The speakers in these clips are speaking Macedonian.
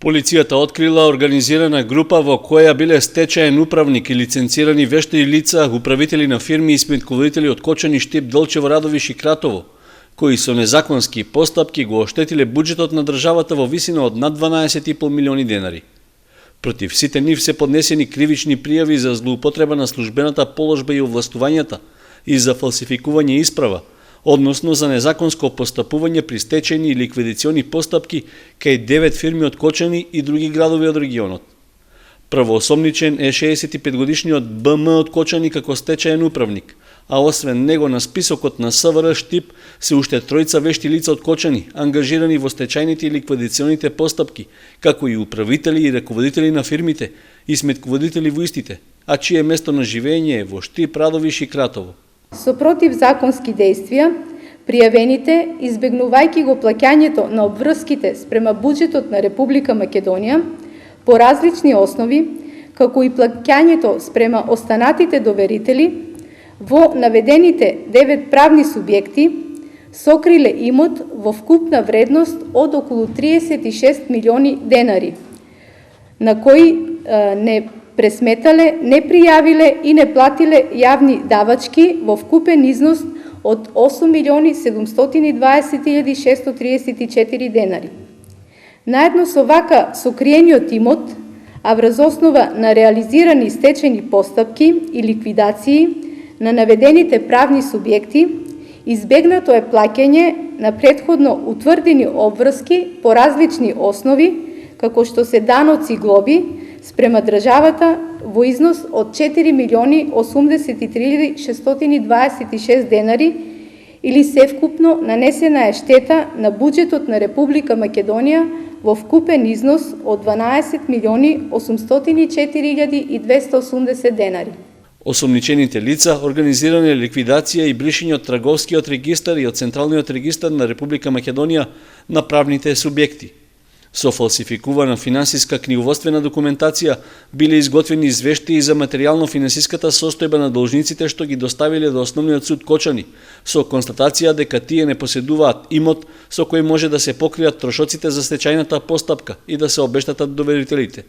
Полицијата открила организирана група во која биле стечаен управник и лиценцирани вешти лица, управители на фирми и сметководители од Кочани, Штип, Делчево, Радовиш и Кратово, кои со незаконски постапки го оштетиле буџетот на државата во висина од над 12,5 милиони денари. Против сите нив се поднесени кривични пријави за злоупотреба на службената положба и овластувањата и за фалсификување исправа, односно за незаконско постапување при стечајни и ликвидациони постапки кај 9 фирми од Кочани и други градови од регионот. Првоосомничен е 65-годишниот БМ од Кочани како стечаен управник, а освен него на списокот на СВР Штип се уште тројца вешти лица од Кочани, ангажирани во стечајните и ликвидационите постапки, како и управители и раководители на фирмите и сметководители во истите, а чие место на живење е во Штип, Радовиш и Кратово. Со противзаконски действија, пријавените, избегнувајќи го плаќањето на обврските спрема буџетот на Република Македонија, по различни основи, како и плаќањето спрема останатите доверители, во наведените 9 правни субјекти сокриле имот во вкупна вредност од околу 36 милиони денари, на кои не пресметале, не пријавиле и не платиле јавни давачки во вкупен износ од 8.720.634 денари. Наедно со вака сокриениот имот, а врз основа на реализирани стечајни постапки и ликвидации на наведените правни субјекти, избегнато е плаќање на претходно утврдени обврски по различни основи, како што се даноци и глоби, спрема државата во износ од 4.083.626 денари или севкупно нанесена е штета на буџетот на Република Македонија во вкупен износ од 12.804.280 денари. Осомничените лица организирале ликвидација и бришење од Траговскиот регистар и од Централниот регистар на Република Македонија на правните субјекти. Со фалсификувана финансиска книговодствена документација биле изготвени извештаи за материјално-финансиската состојба на должниците што ги доставиле до Основниот суд Кочани, со констатација дека тие не поседуваат имот со кој може да се покријат трошоците за стечајната постапка и да се обештатат доверителите.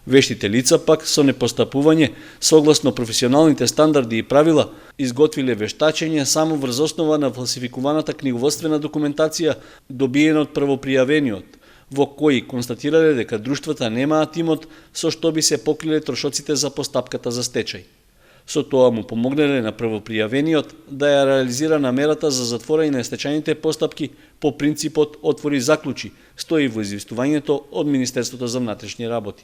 Вештите лица пак со непостапување, согласно професионалните стандарди и правила, изготвиле вештачење само врз основа на фалсификуваната книговодствена документација добиена од првопријавениот, во кои констатирале дека друштвата немаат имот со што би се покриле трошоците за постапката за стечај. Со тоа му помогнале на првопријавениот да ја реализира намерата за затворање на стечајните постапки по принципот отвори заклучи, стои во известувањето од Министерството за внатрешни работи.